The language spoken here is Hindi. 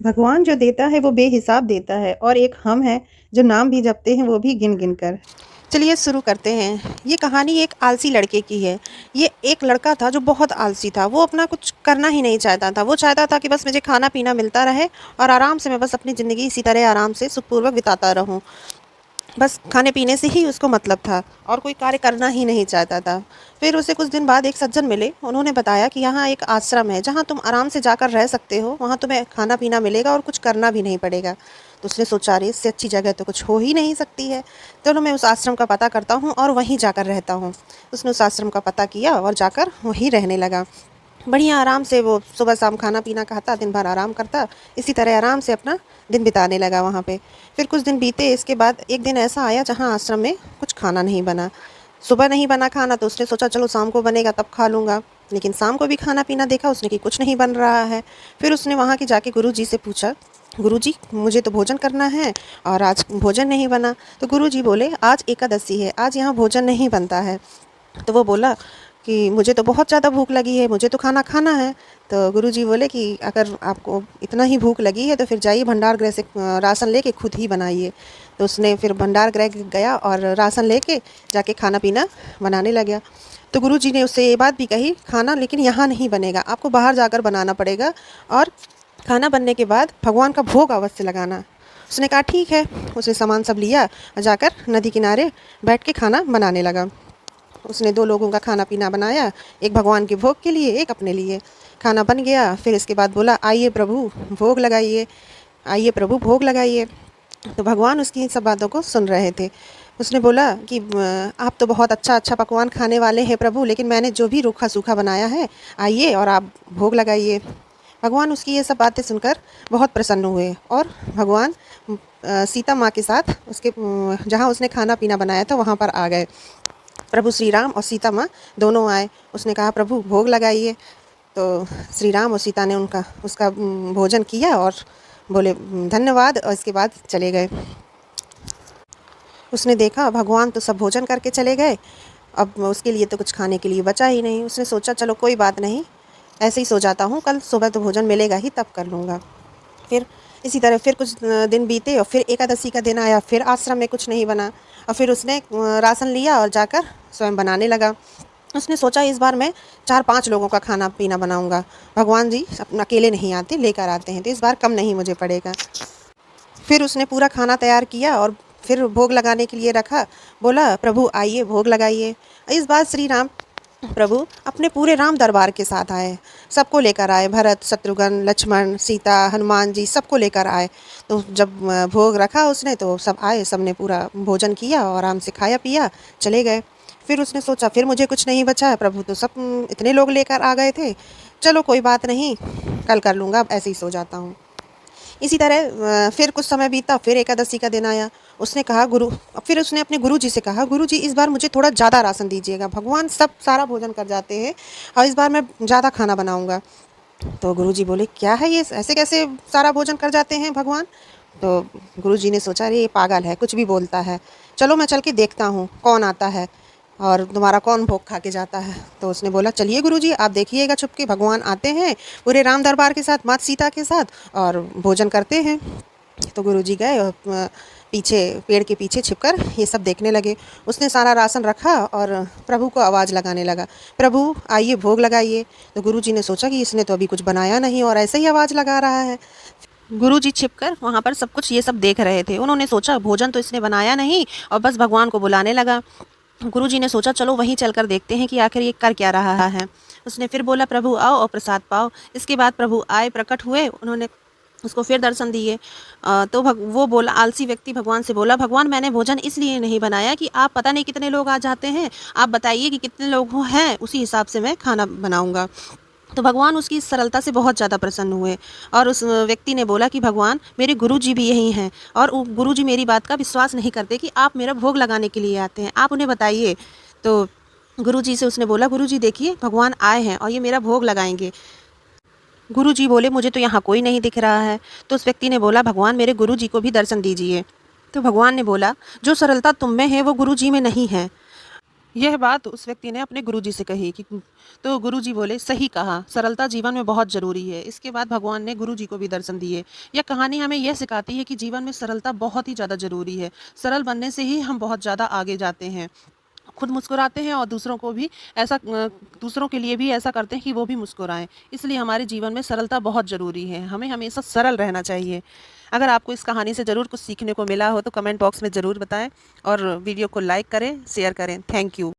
भगवान जो देता है वो बेहिसाब देता है और एक हम हैं जो नाम भी जपते हैं वो भी गिन-गिन कर। चलिए शुरू करते हैं। ये कहानी एक आलसी लड़के की है। ये एक लड़का था जो बहुत आलसी था। वो अपना कुछ करना ही नहीं चाहता था। वो चाहता था कि बस मुझे खाना-पीना मिलता रहे और आराम से मैं बस अपनी ज़िंदगी इसी तरह आराम से सुखपूर्वक बिताता रहूँ। बस खाने-पीने से ही उसको मतलब था और कोई कार्य करना ही नहीं चाहता था। फिर उसे कुछ दिन बाद एक सज्जन मिले। उन्होंने बताया कि यहाँ एक आश्रम है जहाँ तुम आराम से जाकर रह सकते हो। वहाँ तुम्हें खाना-पीना मिलेगा और कुछ करना भी नहीं पड़ेगा। तो उसने सोचा अरे इससे अच्छी जगह तो कुछ हो ही नहीं सकती है। चलो मैं उस आश्रम का पता करता हूँ और वहीं जाकर रहता हूँ। उसने उस आश्रम का पता किया और जाकर वहीं रहने लगा। बढ़िया आराम से वो सुबह शाम खाना-पीना खाता, दिन भर आराम करता। इसी तरह आराम से अपना दिन बिताने लगा वहाँ पे। फिर कुछ दिन बीते, इसके बाद एक दिन ऐसा आया जहाँ आश्रम में कुछ खाना नहीं बना। सुबह नहीं बना खाना तो उसने सोचा चलो शाम को बनेगा तब खा लूँगा। लेकिन शाम को भी खाना-पीना देखा उसने कि कुछ नहीं बन रहा है। फिर उसने वहाँ के जाके गुरुजी से पूछा, गुरुजी मुझे तो भोजन करना है और आज भोजन नहीं बना। तो गुरुजी बोले आज एकादशी है, आज यहाँ भोजन नहीं बनता है। तो वो बोला कि मुझे तो बहुत ज़्यादा भूख लगी है, मुझे तो खाना खाना है। तो गुरुजी बोले कि अगर आपको इतना ही भूख लगी है तो फिर जाइए भंडार गृह से राशन लेके खुद ही बनाइए। तो उसने फिर भंडार गृह गया और राशन लेके जाके खाना पीना बनाने लगा। तो गुरुजी ने उससे ये बात भी कही, खाना लेकिन यहाँ नहीं बनेगा, आपको बाहर जाकर बनाना पड़ेगा और खाना बनने के बाद भगवान का भोग अवश्य लगाना। उसने कहा ठीक है। उसने सामान सब लिया और जाकर नदी किनारे बैठ के खाना बनाने लगा। उसने 2 लोगों का खाना-पीना बनाया, एक भगवान के भोग के लिए, एक अपने लिए। खाना बन गया, फिर इसके बाद बोला आइए प्रभु भोग लगाइए, आइए प्रभु भोग लगाइए। तो भगवान उसकी इन सब बातों को सुन रहे थे। उसने बोला कि आप तो बहुत अच्छा-अच्छा पकवान खाने वाले हैं प्रभु, लेकिन मैंने जो भी रूखा-सूखा बनाया है, आइए और आप भोग लगाइए। भगवान उसकी ये सब बातें सुनकर बहुत प्रसन्न हुए और भगवान सीता माँ के साथ उसके जहाँ उसने खाना-पीना बनाया था वहाँ पर आ गए। प्रभु श्री राम और सीता माँ दोनों आए। उसने कहा प्रभु भोग लगाइए। तो श्री राम और सीता ने उसका भोजन किया और बोले धन्यवाद और इसके बाद चले गए। उसने देखा भगवान तो सब भोजन करके चले गए, अब उसके लिए तो कुछ खाने के लिए बचा ही नहीं। उसने सोचा चलो कोई बात नहीं, ऐसे ही सो जाता हूँ, कल सुबह तो भोजन मिलेगा ही तब कर लूँगा। फिर इसी तरह फिर कुछ दिन बीते और फिर एकादशी का दिन आया, फिर आश्रम में कुछ नहीं बना और फिर उसने राशन लिया और जाकर स्वयं बनाने लगा। उसने सोचा इस बार मैं 4-5 लोगों का खाना-पीना बनाऊँगा। भगवान जी अकेले नहीं आते, लेकर आते हैं, तो इस बार कम नहीं मुझे पड़ेगा। फिर उसने पूरा खाना तैयार किया और फिर भोग लगाने के लिए रखा। बोला प्रभु आइए भोग लगाइए। इस बार श्री राम प्रभु अपने पूरे राम दरबार के साथ आए, सबको लेकर आए, भरत शत्रुघ्न लक्ष्मण सीता हनुमान जी सबको लेकर आए। तो जब भोग रखा उसने तो सब आए, सबने पूरा भोजन किया और आराम से खाया पिया चले गए। फिर उसने सोचा फिर मुझे कुछ नहीं बचा है, प्रभु तो सब इतने लोग लेकर आ गए थे, चलो कोई बात नहीं कल कर लूँगा, अब ऐसे ही सो जाता हूँ। इसी तरह फिर कुछ समय बीता, फिर एकादशी का दिन आया। उसने कहा फिर उसने अपने गुरुजी से कहा गुरुजी इस बार मुझे थोड़ा ज़्यादा राशन दीजिएगा, भगवान सब सारा भोजन कर जाते हैं और इस बार मैं ज़्यादा खाना बनाऊँगा। तो गुरुजी बोले क्या है ये, ऐसे कैसे सारा भोजन कर जाते हैं भगवान। तो गुरुजी ने सोचा अरे ये पागल है, कुछ भी बोलता है, चलो मैं चल के देखता हूँ कौन आता है और तुम्हारा कौन भोग खा के जाता है। तो उसने बोला चलिए गुरुजी आप देखिएगा चुपके, भगवान आते हैं पूरे राम दरबार के साथ, माता सीता के साथ और भोजन करते हैं। तो गुरुजी गए और पीछे पेड़ के पीछे छिपकर ये सब देखने लगे। उसने सारा राशन रखा और प्रभु को आवाज़ लगाने लगा, प्रभु आइए भोग लगाइए। तो गुरुजी ने सोचा कि इसने तो अभी कुछ बनाया नहीं और ऐसे ही आवाज़ लगा रहा है। गुरुजी छिपकर वहाँ पर सब कुछ ये सब देख रहे थे। उन्होंने सोचा भोजन तो इसने बनाया नहीं और बस भगवान को बुलाने लगा। गुरुजी ने सोचा चलो वहीं चलकर देखते हैं कि आखिर ये कर क्या रहा है। उसने फिर बोला प्रभु आओ और प्रसाद पाओ। इसके बाद प्रभु आए, प्रकट हुए, उन्होंने उसको फिर दर्शन दिए। तो वो बोला, आलसी व्यक्ति भगवान से बोला भगवान मैंने भोजन इसलिए नहीं बनाया कि आप पता नहीं कितने लोग आ जाते हैं, आप बताइए कि कितने लोग हैं, उसी हिसाब से मैं खाना बनाऊँगा। तो भगवान उसकी इस सरलता से बहुत ज़्यादा प्रसन्न हुए और उस व्यक्ति ने बोला कि भगवान मेरे गुरुजी भी यही हैं और गुरुजी मेरी बात का विश्वास नहीं करते कि आप मेरा भोग लगाने के लिए आते हैं, आप उन्हें बताइए। तो गुरुजी से उसने बोला गुरुजी देखिए भगवान आए हैं और ये मेरा भोग लगाएंगे। गुरुजी बोले मुझे तो यहाँ कोई नहीं दिख रहा है। तो उस व्यक्ति ने बोला भगवान मेरे गुरुजी को भी दर्शन दीजिए। तो भगवान ने बोला जो सरलता तुम में है वो गुरुजी में नहीं है। यह बात उस व्यक्ति ने अपने गुरुजी से कही कि तो गुरुजी बोले, सही कहा, सरलता जीवन में बहुत ज़रूरी है। इसके बाद भगवान ने गुरुजी को भी दर्शन दिए। यह कहानी हमें यह सिखाती है कि जीवन में सरलता बहुत ही ज़्यादा ज़रूरी है। सरल बनने से ही हम बहुत ज़्यादा आगे जाते हैं। खुद मुस्कुराते हैं और दूसरों को भी ऐसा दूसरों के लिए भी ऐसा करते हैं कि वो भी मुस्कुराएँ। इसलिए हमारे जीवन में सरलता बहुत ज़रूरी है। हमें हमेशा सरल रहना चाहिए। अगर आपको इस कहानी से ज़रूर कुछ सीखने को मिला हो तो कमेंट बॉक्स में ज़रूर बताएँ और वीडियो को लाइक करें, शेयर करें। Thank you.